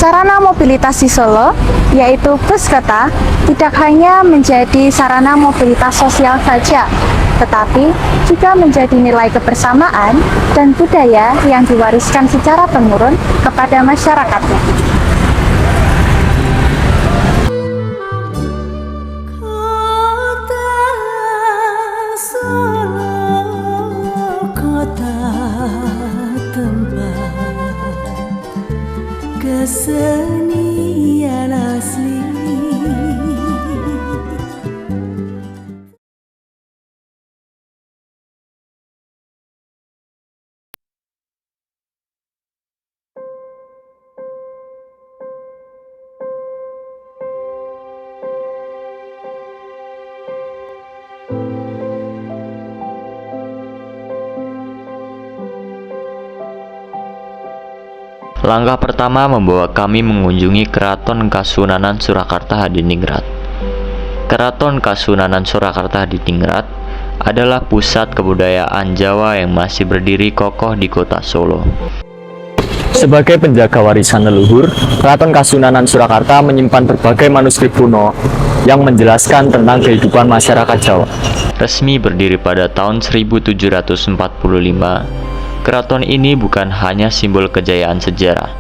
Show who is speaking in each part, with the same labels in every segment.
Speaker 1: Sarana mobilitas di Solo, yaitu bus kota, tidak hanya menjadi sarana mobilitas sosial saja, tetapi juga menjadi nilai kebersamaan dan budaya yang diwariskan secara temurun kepada masyarakatnya.
Speaker 2: Kesenian asli.
Speaker 3: Langkah pertama membawa kami mengunjungi Keraton Kasunanan Surakarta Hadiningrat. Keraton Kasunanan Surakarta Hadiningrat adalah pusat kebudayaan Jawa yang masih berdiri kokoh di kota Solo.
Speaker 4: Sebagai penjaga warisan leluhur, Keraton Kasunanan Surakarta menyimpan berbagai manuskrip kuno yang menjelaskan tentang kehidupan masyarakat Jawa.
Speaker 3: Resmi berdiri pada tahun 1745, keraton ini bukan hanya simbol kejayaan sejarah,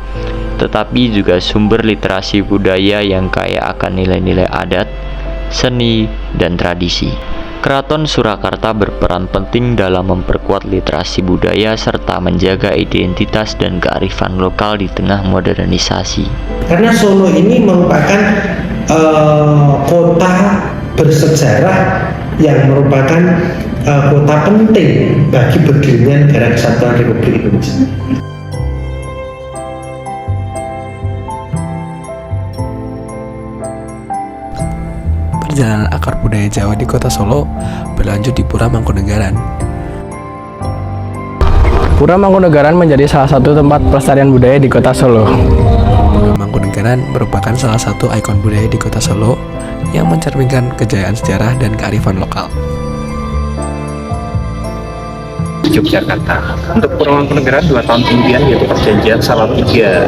Speaker 3: tetapi juga sumber literasi budaya yang kaya akan nilai-nilai adat, seni, dan tradisi. Keraton Surakarta berperan penting dalam memperkuat literasi budaya serta menjaga identitas dan kearifan lokal di tengah modernisasi.
Speaker 5: Karena Solo ini merupakan kota bersejarah yang merupakan kota penting bagi berdirinya Negara Kesatuan Republik Indonesia.
Speaker 6: Perjalanan akar budaya Jawa di kota Solo berlanjut di Pura Mangkunegaran.
Speaker 7: Pura Mangkunegaran menjadi salah satu tempat pelestarian budaya di kota Solo.
Speaker 6: Pura Mangkunegaran merupakan salah satu ikon budaya di kota Solo yang mencerminkan kejayaan sejarah dan kearifan lokal.
Speaker 8: Yogyakarta. Untuk Pura Mangkunegaran 2 tahun kemudian yaitu perjanjian Salatiga.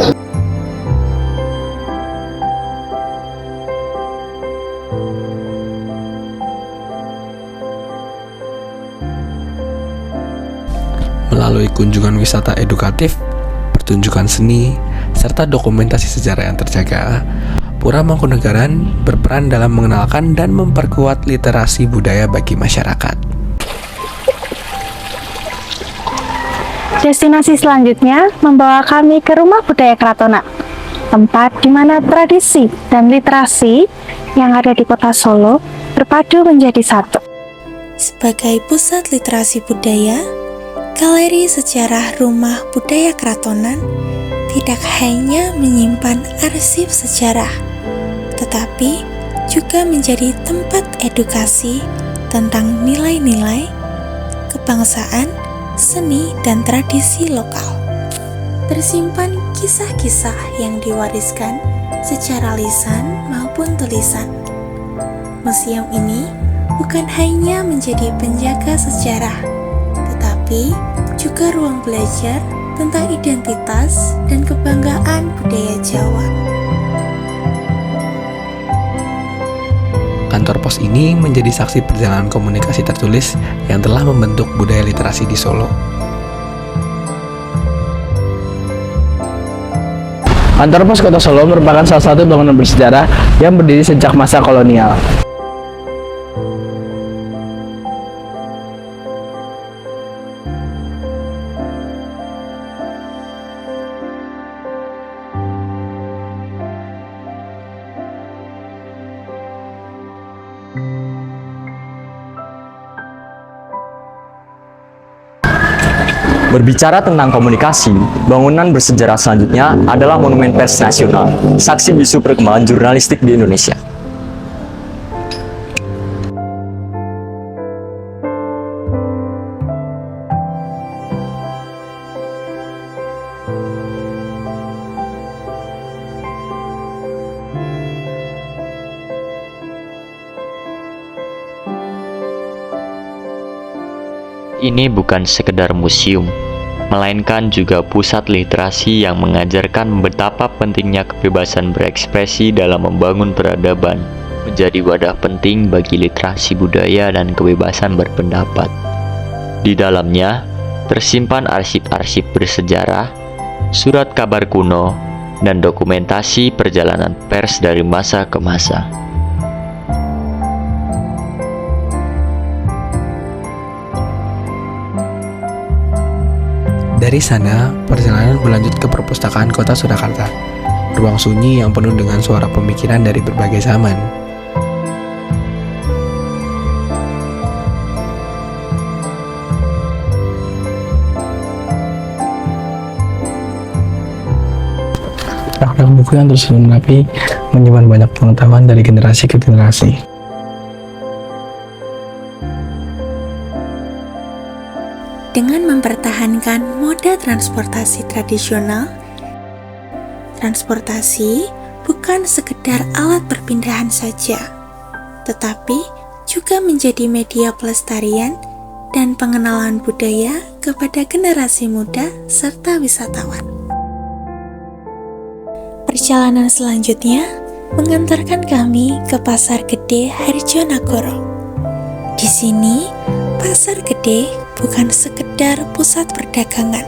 Speaker 6: Melalui kunjungan wisata edukatif, pertunjukan seni, serta dokumentasi sejarah yang terjaga, Pura Mangkunegaran berperan dalam mengenalkan dan memperkuat literasi budaya bagi masyarakat.
Speaker 1: Destinasi selanjutnya membawa kami ke Rumah Budaya Kratonan, tempat di mana tradisi dan literasi yang ada di kota Solo berpadu menjadi satu.
Speaker 2: Sebagai pusat literasi budaya, Galeri Sejarah Rumah Budaya Kratonan tidak hanya menyimpan arsip sejarah, tetapi juga menjadi tempat edukasi tentang nilai-nilai kebangsaan, seni, dan tradisi lokal. Tersimpan kisah-kisah yang diwariskan secara lisan maupun tulisan. Museum ini bukan hanya menjadi penjaga sejarah, tetapi juga ruang belajar tentang identitas dan kebanggaan budaya Jawa.
Speaker 6: Kantor pos ini menjadi saksi perjalanan komunikasi tertulis yang telah membentuk budaya literasi di Solo.
Speaker 7: Kantor pos kota Solo merupakan salah satu bangunan bersejarah yang berdiri sejak masa kolonial.
Speaker 4: Berbicara tentang komunikasi, bangunan bersejarah selanjutnya adalah Monumen Pers Nasional, saksi bisu perkembangan jurnalistik di Indonesia.
Speaker 3: Ini bukan sekedar museum, melainkan juga pusat literasi yang mengajarkan betapa pentingnya kebebasan berekspresi dalam membangun peradaban, menjadi wadah penting bagi literasi budaya dan kebebasan berpendapat. Di dalamnya tersimpan arsip-arsip bersejarah, surat kabar kuno, dan dokumentasi perjalanan pers dari masa ke masa.
Speaker 6: Dari sana, perjalanan berlanjut ke perpustakaan kota Surakarta, ruang sunyi yang penuh dengan suara pemikiran dari berbagai zaman.
Speaker 7: Rak-rak buku yang tersusun rapi menyimpan banyak pengetahuan dari generasi ke generasi.
Speaker 2: Dengan mempertahankan moda transportasi tradisional, transportasi bukan sekedar alat perpindahan saja, tetapi juga menjadi media pelestarian dan pengenalan budaya kepada generasi muda serta wisatawan. Perjalanan selanjutnya mengantarkan kami ke Pasar Gede Harjonagoro. Di sini, Pasar Gede bukan sekedar pusat perdagangan,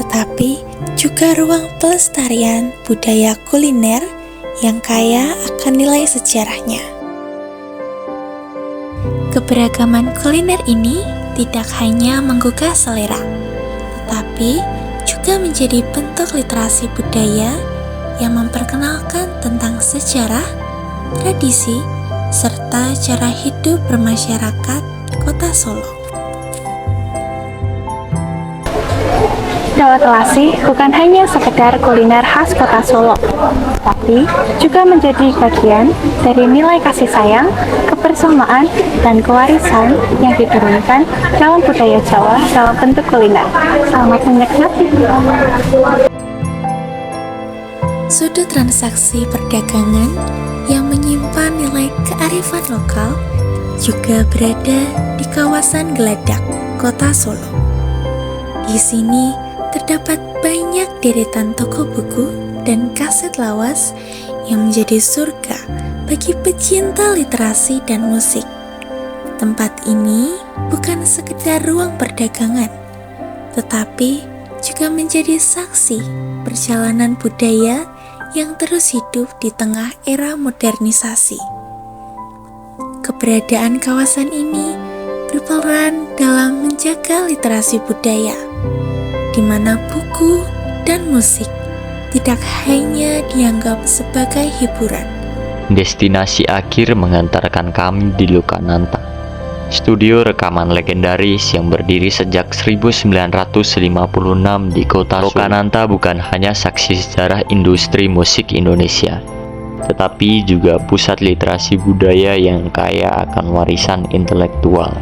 Speaker 2: tetapi juga ruang pelestarian budaya kuliner yang kaya akan nilai sejarahnya. Keberagaman kuliner ini tidak hanya menggugah selera, tetapi juga menjadi bentuk literasi budaya yang memperkenalkan tentang sejarah, tradisi, serta cara hidup bermasyarakat Kota Solo.
Speaker 1: Dawet Telasi bukan hanya sekedar kuliner khas Kota Solo, tapi juga menjadi bagian dari nilai kasih sayang, kebersamaan, dan kewarisan yang diturunkan dalam budaya Jawa dalam bentuk kuliner. Selamat menikmati.
Speaker 2: Sudut transaksi perdagangan yang menyimpan nilai kearifan lokal juga berada di kawasan Geladak, Kota Solo. Di sini terdapat banyak deretan toko buku dan kaset lawas yang menjadi surga bagi pecinta literasi dan musik. Tempat ini bukan sekedar ruang perdagangan, tetapi juga menjadi saksi perjalanan budaya yang terus hidup di tengah era modernisasi. Keberadaan kawasan ini berperan dalam menjaga literasi budaya, di mana buku dan musik tidak hanya dianggap sebagai hiburan.
Speaker 3: Destinasi akhir mengantarkan kami di Lokananta, studio rekaman legendaris yang berdiri sejak 1956 di kota Solo. Lokananta bukan hanya saksi sejarah industri musik Indonesia, tetapi juga pusat literasi budaya yang kaya akan warisan intelektual.